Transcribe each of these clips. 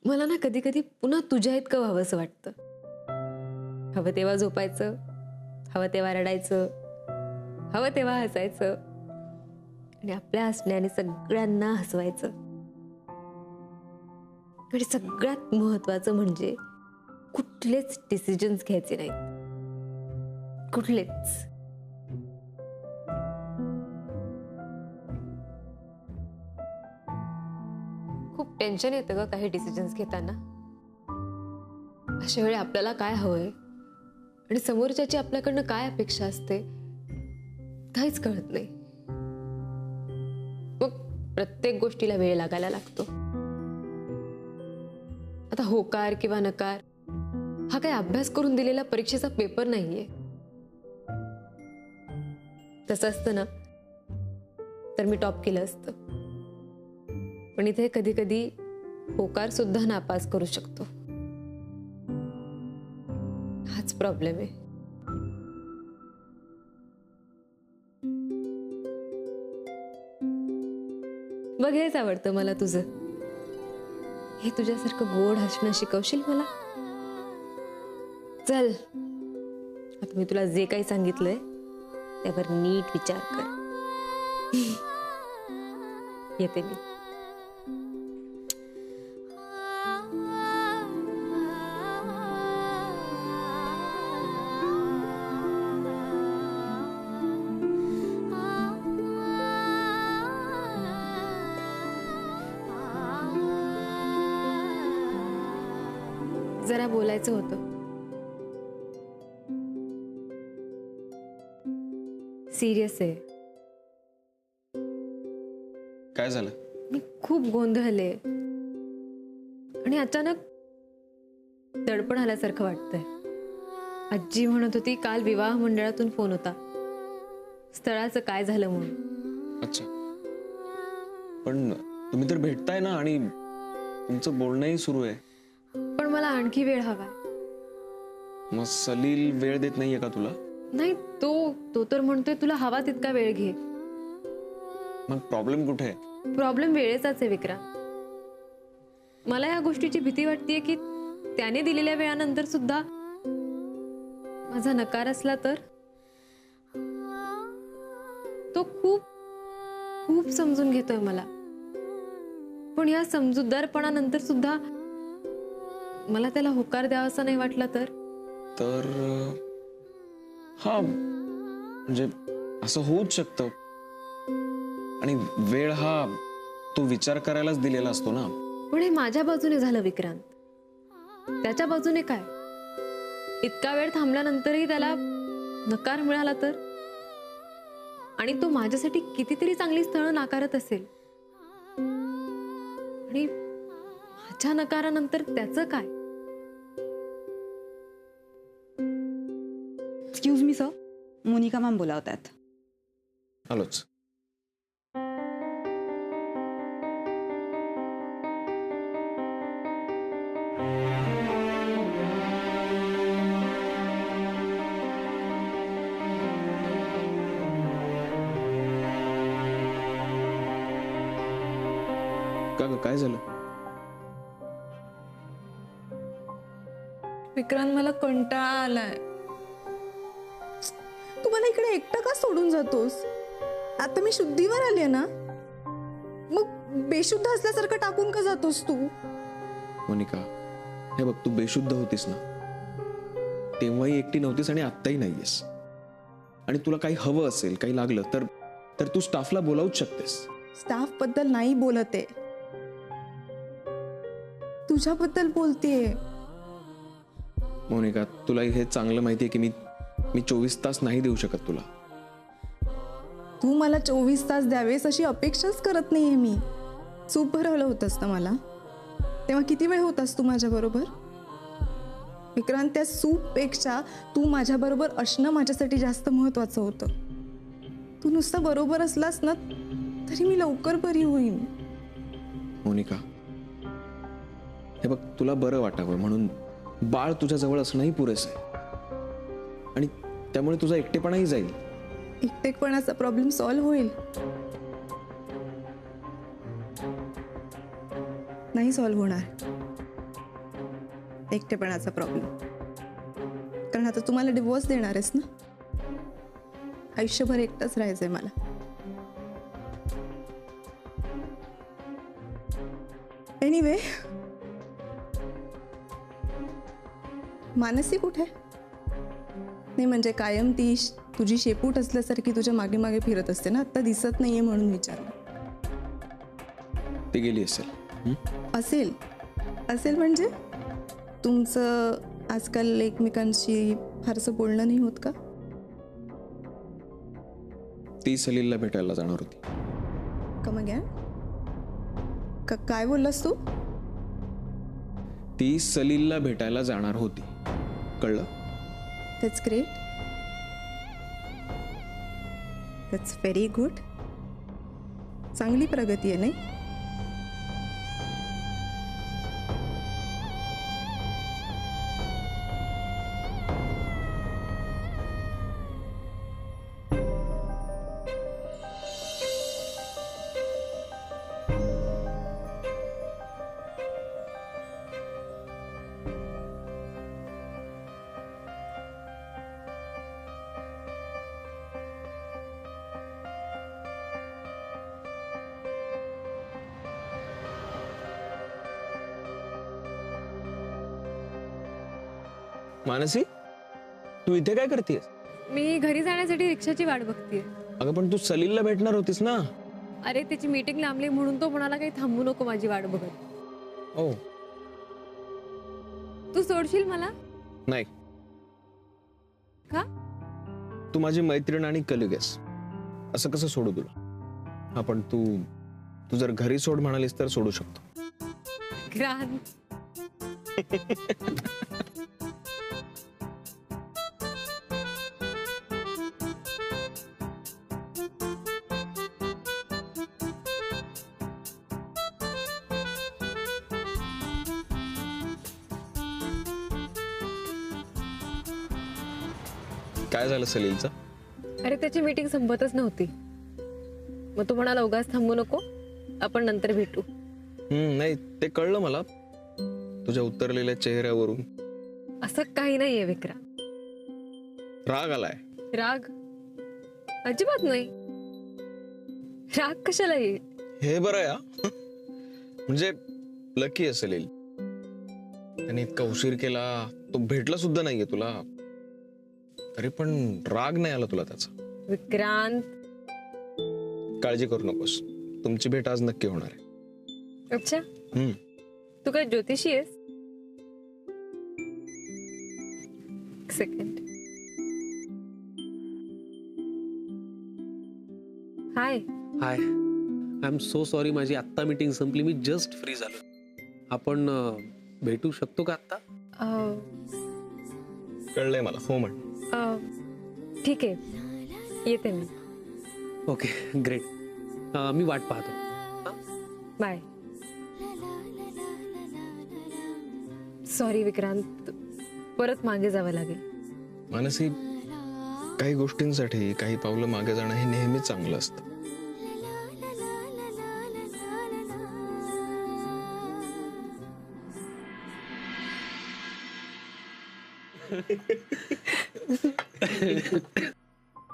मला ना कधी कधी पुन्हा तुझ्या इतकं व्हावंसं वाटतं. हवं तेव्हा झोपायचं, हवं तेव्हा रडायचं, हवं तेव्हा हसायचं आणि आपल्या हसण्याने सगळ्यांना हसवायचं. आणि सगळ्यात महत्वाचं म्हणजे कुठलेच डिसिजन्स घ्यायचे नाहीत, कुठलेच. खूप टेन्शन येतं ग काही डिसिजन्स घेताना. अशा वेळी आपल्याला काय हवंय आणि समोरच्याची आपल्याकडनं काय अपेक्षा असते काहीच कळत नाही. मग प्रत्येक गोष्टीला वेळ लागायला लागतो. आता होकार किंवा नकार हा काही अभ्यास करून दिलेला परीक्षेचा पेपर नाहीये. तसं असतं ना तर मी टॉप केलं असतं, पण इथे कधी कधी होकार सुद्धा नापास करू शकतो. हाच प्रॉब्लेम आहे. बघ हेच आवडतं मला तुझं. हे तुझ्यासारखं गोड हसणं शिकवशील मला? चल आता मी तुला जे काही सांगितलंय त्यावर नीट विचार कर. येते मी. जरा बोलायचं होतं. सिरियस आहे. काय झालं? मी खूप गोंधळले आणि अचानक दडपण आल्यासारखं वाटतंय. आजी म्हणत होती काल विवाह मंडळातून फोन होता, स्थळाचं काय झालं म्हणून. अच्छा, पण तुम्ही तर भेटताय ना आणि तुमचं बोलणंही सुरू आहे. पण मला आणखी वेळ हवाय. मग सलील वेळ देत नाहीये का तुला? नाही, तो तर म्हणतोय तुला हवा तितका वेळ घे. मग प्रॉब्लेम कुठे आहे? प्रॉब्लेम वेळेचाच आहे विक्रांत. मला या गोष्टीची भीती वाटतेय की त्याने दिलेल्या वेळानंतर सुद्धा माझा नकार असला तर. तो खूप खूप समजून घेतोय मला, पण या समजूतदारपणानंतर सुद्धा मला त्याला होकार द्यावासा नाही वाटला तर. हा म्हणजे असं होऊच शकतं. आणि वेळ हा तो विचार करायलाच दिलेला असतो ना. पण हे माझ्या बाजूने झालं विक्रांत. त्याच्या बाजूने काय? इतका वेळ थांबल्यानंतरही त्याला नकार मिळाला तर. आणि तो माझ्यासाठी कितीतरी चांगली स्थळं नाकारत असेल आणि माझ्या नकारानंतर त्याचं काय? Excuse me sir, Monica ma'am बोलावतात. आलोच. काय झालं? विक्रांत, मला कंटाळा आलाय. तू मला इकडे एकटं का सोडून जातोस? आता मी शुद्धीवर आले ना, मग बेशुद्ध असल्यासारखं टाकून का जातोस तू? मोनिका, हे बघ, तू बेशुद्ध होतीस ना, तेव्हाही एकटी नव्हतीस आणि आत्ताही नाहीयेस. आणि तुला काही हवं असेल, काही लागलं तर तू स्टाफला बोलावूच शकतेस. स्टाफ बद्दल नाही बोलते, तुझ्याबद्दल बोलतेय. मोनिका, तुला हे चांगलं माहितीये की मी 24 तास नाही देऊ शकत तुला. तू मला 24 तास द्यावेस अशी अपेक्षाच करत नाहीये मी. सूप भरवलं होतंस ना मला, तेव्हा किती वेळ होतास तू माझ्या बरोबर? विक्रांत, त्या सूपपेक्षा तू माझ्या बरोबर असणं माझ्यासाठी जास्त महत्वाचं होतं. तू नुसतं बरोबर असलास ना तरी मी लवकर बरी होईन. मोनिका, हे बघ, तुला बरं वाटावं म्हणून बाळ तुझ्या जवळ असणंही पुरेसं आहे आणि त्यामुळे तुझा एकटेपणाही जाईल. एकटेपणाचा प्रॉब्लेम सॉल्व्ह होईल? नाही सॉल्व्ह होणार. एकटेपणाचा प्रॉब्लेम. कारण आता तुम्हाला डिवोर्स देणार आहेस ना. आयुष्यभर एकटंच राहायचंय मला. एनिवे, मानसी कुठे? नाही म्हणजे कायम ती तुझी शेपूट असल्यासारखी तुझ्या मागे मागे फिरत असते ना. आता दिसत नाहीये म्हणून विचारलं. ती गेली असेल. असेल असेल म्हणजे तुमचं आजकाल एकमेकांशी फारसं बोलणं नाही होत का? ती सलीलला भेटायला जाणार होती. Come again? काय बोललास तू? ती सलीलला भेटायला जाणार होती. कळलं? That's great. That's very good. चांगली प्रगती आहे नाही? मानसी, तू इथे काय करतेस? मी घरी जाण्यासाठी रिक्षाची वाट बघतेय. अगं पण तू सलीलला भेटणार होतीस ना. अरे त्याची मीटिंग लांबली म्हणून तो म्हणाला काही थांबू नको माझी वाट बघत. ओ तू सोडशील मला? नाही, का? तू माझी मैत्रीण आणि कलिग आहेस. असं कसं सोडू तुला? हा पण तू जर घरी सोड म्हणालीस तर सोडू शकतो. क्रांत, काय झालं सलीलचं? अरे त्याची मीटिंग संपतच नव्हती. मग तू म्हणाला उगाच थांबू नको, आपण नंतर भेटू. नाही ते कळलं मला तुझ्या उतरलेल्या चेहऱ्यावरून. असं काही नाहीये विक्रांत. राग आलाय? राग अजिबात नाही. राग कशाला येईल? हे बरं या म्हणजे लकी असेल सलील. त्याने इतका उशीर केला, तो भेटला सुद्धा नाहीये तुला, तरी पण राग नाही आला तुला त्याचा. विक्रांत, काळजी करू नकोस, तुमची भेट आज नक्की होणार आहे. अच्छा, तू काय ज्योतिषी आहेस? Second. High. High, I am so sorry. माझी आत्ता मीटिंग संपली, मी जस्ट फ्री झालो. आपण भेटू शकतो का आत्ता? कळलंय मला, हो म्हण. ठीक आहे, येते मी. Okay, great. मी वाट पाहतो. बाय. सॉरी विक्रांत, परत मागे जावं लागेल. मानसी, काही गोष्टींसाठी काही पावलं मागे जाणं हे नेहमीच चांगलं असतं.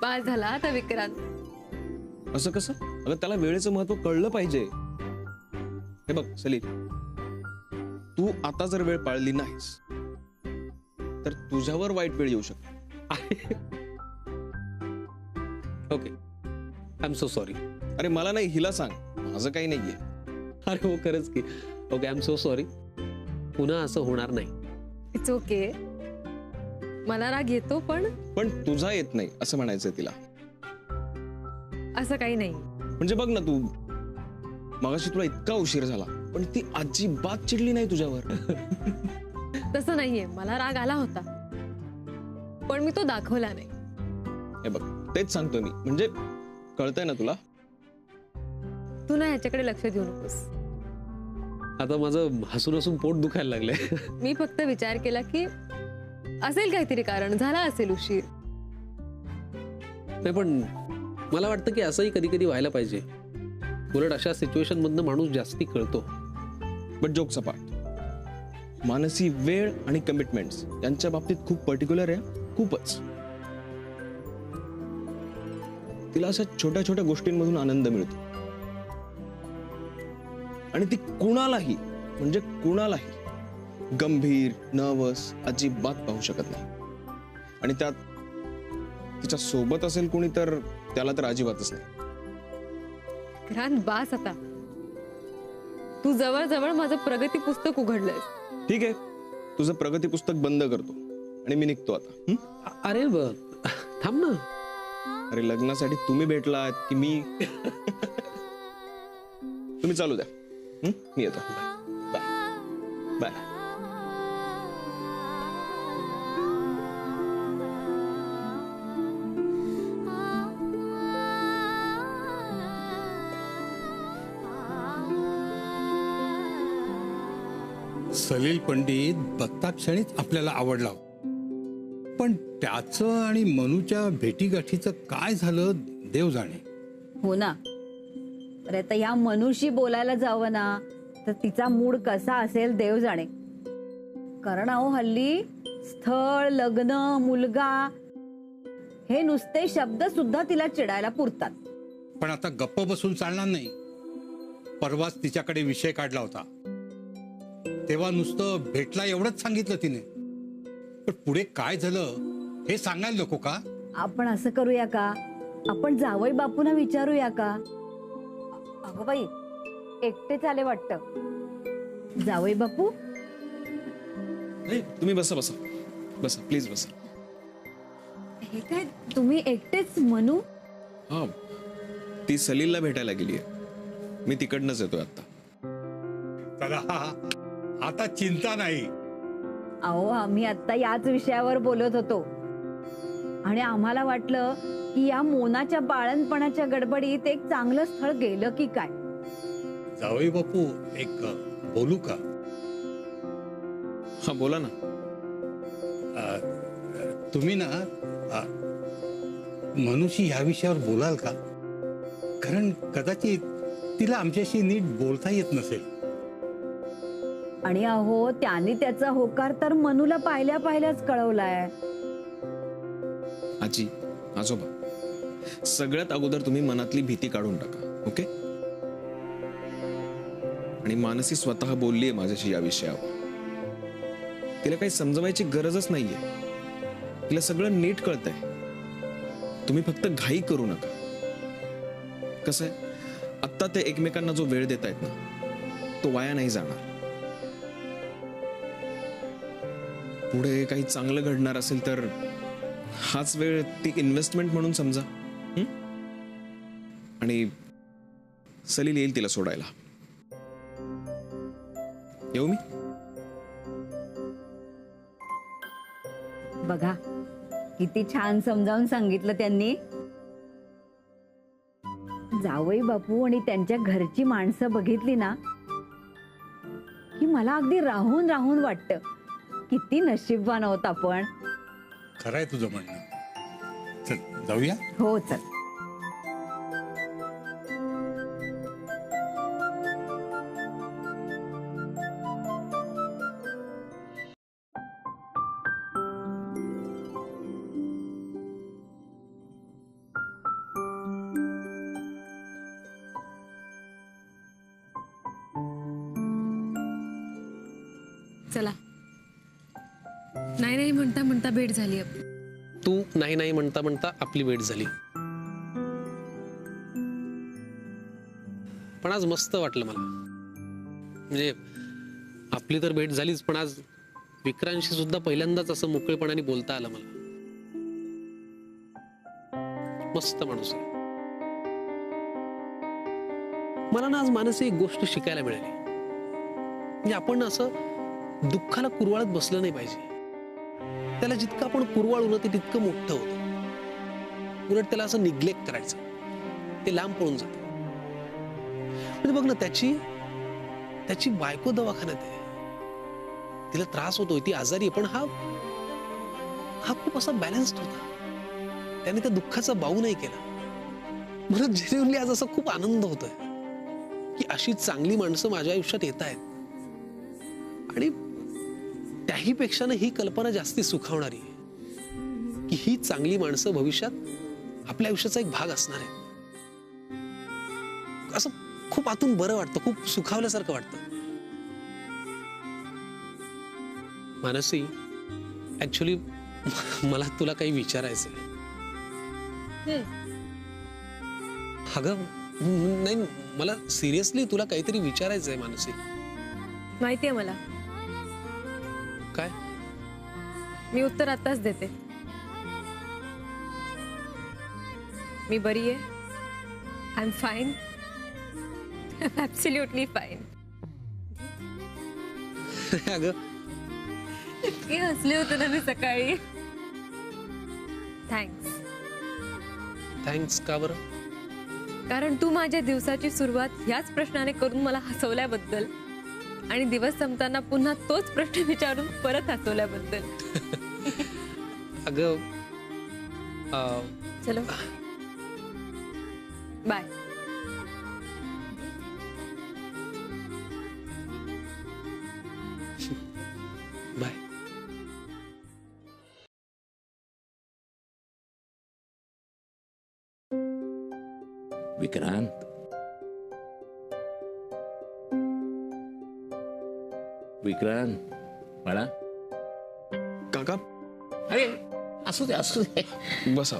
बास झाला आता विक्रांत. असं कसं? अगं त्याला वेळेचं महत्व कळलं पाहिजे. हे बघ सलील, तू आता जर वेळ पाळली नाहीस तर तुझ्यावर वाईट वेळ येऊ शकते. Okay, I am so sorry. अरे मला नाही, हिला सांग, माझं काही नाहीये. अरे हो, खरंच की. Okay, I am so sorry. पुन्हा असं होणार नाही. It's okay. मला राग येतो, पण तुझा येत नाही असं म्हणायचंय तिला. असं काही नाही. म्हणजे बघ ना, तू मगाशी तुला इतका उशीर झाला पण ती अजिबात चिडली नाही तुझ्यावर. तसं नाहीये. मला राग आला होता, पण मी तो दाखवला नाही. हे बघ, तेच सांगतोय मी. म्हणजे कळतंय ना तुला? तू ना ह्याच्याकडे लक्ष देऊ नकोस. आता माझं हसून हसून पोट दुखायला लागलंय. मी फक्त विचार केला की असेल काहीतरी कारण, झाला असेल उशीर. नाही, पण मला वाटतं की असंही कधी कधी व्हायला पाहिजे. उलट अशा सिच्युएशन मधनं माणूस जास्ती कळतो. बट जोक सपाट, मानसी वेळ आणि कमिटमेंट्स यांच्या बाबतीत खूप पर्टिक्युलर आहे, खूपच. तिला अशा छोट्या छोट्या गोष्टींमधून आनंद मिळतो आणि ती कुणालाही म्हणजे कुणालाही गंभीर नर्वस अजिबात पाहू शकत नाही. आणि त्यात तिच्या सोबत असेल कोणी तर त्याला तर अजिबातच नाही. विक्रांत बास आता. तू जवळ माझं प्रगती पुस्तक उघडलंयस. ठीक आहे, तुझं प्रगती पुस्तक बंद करतो आणि मी निघतो आता. हं? अरे थांब ना. अरे लग्नासाठी तुम्ही भेटलात की मी? तुम्ही चालू द्या. हं? मी येतो. Bye bye. सलील पंडित बघता क्षणीच आपल्याला आवडला, पण त्याचं आणि मनूच्या भेटीगाठीचं काय झालं देव जाणे. हो ना. अरे आता या मनुष्य बोलायला जावं ना तर तिचा मूड कसा असेल देव जाणे. कारण अहो हल्ली स्थळ लग्न मुलगा हे नुसते शब्द सुद्धा तिला चिडायला पुरतात. पण आता गप्प बसून चालणार नाही. परवाच तिच्याकडे विषय काढला होता, तेव्हा नुसतं भेटला एवढंच सांगितलं तिने. पण पुढे काय झालं हे सांगायला नको का? आपण असं करूया का, आपण जावई बापूंना विचारूया का? अगं बाई एकटेच आले वाटतं. जावई बापू नाही, तुम्ही बसा बसा बसा, प्लीज बसा. हे काय तुम्ही एकटेच? म्हणू हा, ती सलीलला भेटायला गेली आहे. मी तिकडनंच येतोय आता. चला आता चिंता नाही. अहो आम्ही आता याच विषयावर बोलत होतो आणि आम्हाला वाटलं की या मोनाच्या बाळणपणाच्या गडबडीत एक चांगलं स्थळ गेलं की काय. जावई बापू एक बोलू का? हा बोला ना. तुम्ही ना मनुष्य ह्या विषयावर बोलाल का? कारण कदाचित तिला आमच्याशी नीट बोलता येत नसेल. आणि अहो त्याने त्याचा होकार तर मनूला पाहिल्याच कळवलाय. आजी आजोबा, सगळ्यात अगोदर तुम्ही मनातली भीती काढून टाका, ओके? आणि मानसी स्वतः बोललीये माझ्याशी या विषयावर. तिला काही समजवायची गरजच नाहीये. तिला सगळं नीट कळतंय. तुम्ही फक्त घाई करू नका. कसं आहे, आत्ता ते एकमेकांना जो वेळ देत आहेत ना तो वाया नाही जाणार. पुढे काही चांगलं घडणार असेल तर हाच वेळ ती इन्व्हेस्टमेंट म्हणून समजा. आणि सलील येईल तिला सोडायला. येऊ मी? बघा किती छान समजावून सांगितलं त्यांनी. जावई बापू आणि त्यांच्या घरची माणसं बघितली ना की मला अगदी राहून राहून वाटतं किती नशीबवान आहोत आपण. खरंय तुझं म्हणणं. चल जाऊया. हो चल. चला. नाही म्हणता म्हणता भेट झाली आपली. तू नाही म्हणता म्हणता आपली भेट झाली. पण आज मस्त वाटलं मला. म्हणजे आपली तर भेट झालीच, पण आज विक्रांतशी सुद्धा पहिल्यांदाच असं मोकळेपणाने बोलता आलं मला. मस्त माणूस आहे. मला ना आज मानसी एक गोष्ट शिकायला मिळाली. म्हणजे आपण असं दुःखाला कुरवाळत बसलं नाही पाहिजे. त्याला जितकं आपण कुरवाळू ना ते तितकं मोठं होतं. उलट त्याला असं निग्लेक्ट करायचं, ते लांब पळून जातं. म्हणजे बघ ना, त्याची बायको दवाखान्यात आहे, तिला त्रास होतोय, ती आजारी आहे, पण हा खूप असा बॅलन्स्ड होता. त्याने त्या दुःखाचा बाऊ नाही केला. मला जेन्युइनली आज असा खूप आनंद होतोय की अशी चांगली माणसं माझ्या आयुष्यात येत आहेत. आणि त्याही पेक्षा ही कल्पना जास्ती सुखावणारी आहे की ही चांगली माणसं भविष्यात आपल्या आयुष्याचा एक भाग असणार आहे. असं खूप आतून बरं वाटतं, खूप सुखावल्यासारखं वाटतं. मानसी, ऍक्च्युली मला तुला काही विचारायचंय. अगं नाही, मला सिरियसली तुला काहीतरी विचारायचंय मानसी. माहितीये मला. काय? मी उत्तर आताच देते. मी बरी आहे. I am fine. Absolutely fine. अगं इतके हसले होते ना मी सकाळी. थँक्स. थँक्स का बरं? कारण तू माझ्या दिवसाची सुरुवात ह्याच प्रश्नाने करून मला हसवल्याबद्दल आणि दिवस संपताना पुन्हा तोच प्रश्न विचारून परत हसवल्याबद्दल. अगं चलो बाय. बाय. विक्रांत, विक्रांत बाळा. काका अरे असू दे असू दे. बसा.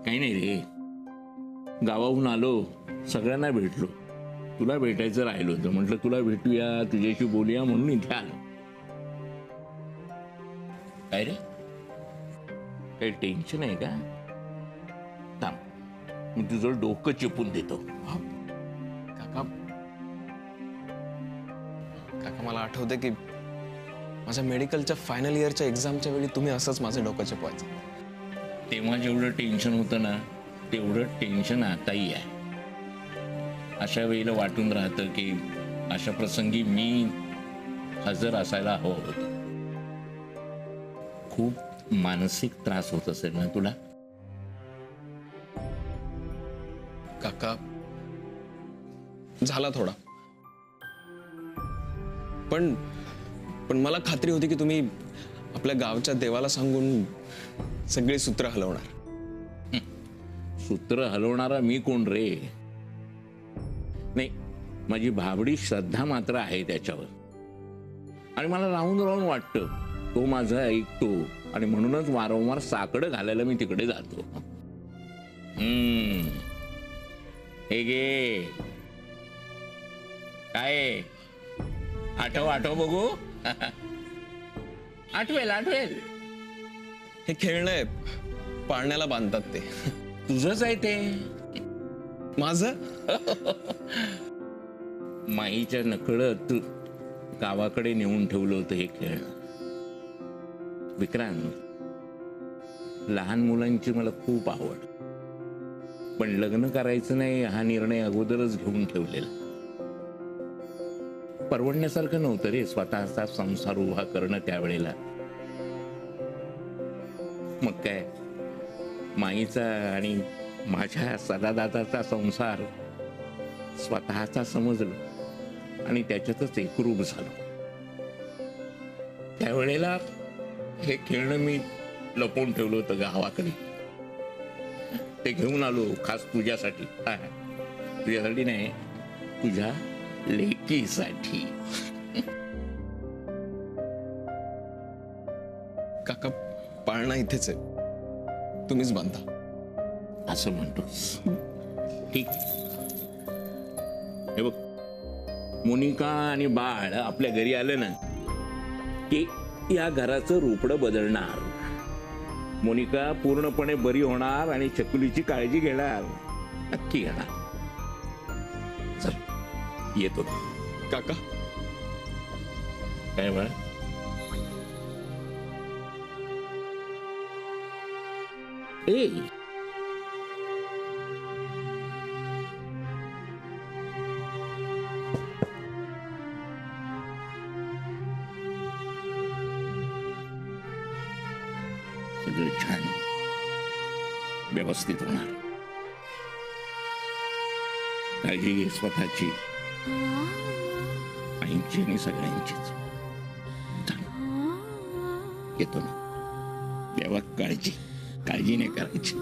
काही नाही रे, गावाहून आलो, सगळ्यांना भेटलो. तुला भेटायचं राहिलं होतं, म्हटलं तुला भेटूया, तुझ्याशी बोलूया म्हणून इथे आलो. काय रे, काही टेन्शन आहे का? थांब, मी तुझं डोकं चिपून देतो. काका काका मला आठवते की माझ्या मेडिकलच्या फायनल इयरच्या एक्झामच्या वेळी तुम्ही असंच माझं डोकं चिपवायचं. तेव्हा जेवढं टेन्शन होतं ना, तेवढं टेन्शन आताही आहे. अशा वेळेला वाटून राहतं की अशा प्रसंगी मी हजर असायला हवं होतं. खूप मानसिक त्रास होत असेल ना तुला? काका झाला थोडा, पण पण मला खात्री होती की तुम्ही आपल्या गावच्या देवाला सांगून सगळी सूत्र हलवणार. सूत्र हलवणारा मी कोण रे? नाही, माझी भाबडी श्रद्धा मात्र आहे त्याच्यावर. आणि मला राहून राहून वाटतं तो माझं ऐकतो आणि म्हणूनच वारंवार साकडं घालायला मी तिकडे जातो. हे गे काय आठव आठव बघू. आठवेल आठवेल. हे खेळणं आहे, पाळण्याला बांधतात ते. तुझंच आहे ते. माझं माईच्या नकळत गावाकडे नेऊन ठेवलं होतं हे खेळणं. विक्रांत, लहान मुलांची मला खूप आवड, पण लग्न करायचं नाही हा निर्णय अगोदरच घेऊन ठेवलेला. परवडण्यासारखं नव्हतं रे स्वतःचा संसार उभा करणं त्यावेळेला. मग काय, माईचा आणि माझ्या सदादादाचा संसार स्वतःचा समजलं आणि त्याच्यातच एकरूप झालो. त्यावेळेला हे खेळणं मी लपवून ठेवलं होतं गावाकडे. ते घेऊन आलो खास तुझ्यासाठी. तुझ्यासाठी नाही, तुझ्या लेकीसाठी. काका पाळणा इथेच आहे, तुम्हीच बांधा. असं म्हणतोस? ठीक. हे बघ, मोनिका आणि बाळ आपल्या घरी आलं ना की या घराचं रूपडं बदलणार. मोनिका पूर्णपणे बरी होणार आणि चकुलीची काळजी घेणार. नक्की घेणार. चल येतो. काका काय बाळ? ए सगळं छान व्यवस्थित होणार. काळजी घे स्वतःची. आईची आणि सगळ्यांचीच. चल, येतो मी. देवा काळजी नाही करायची.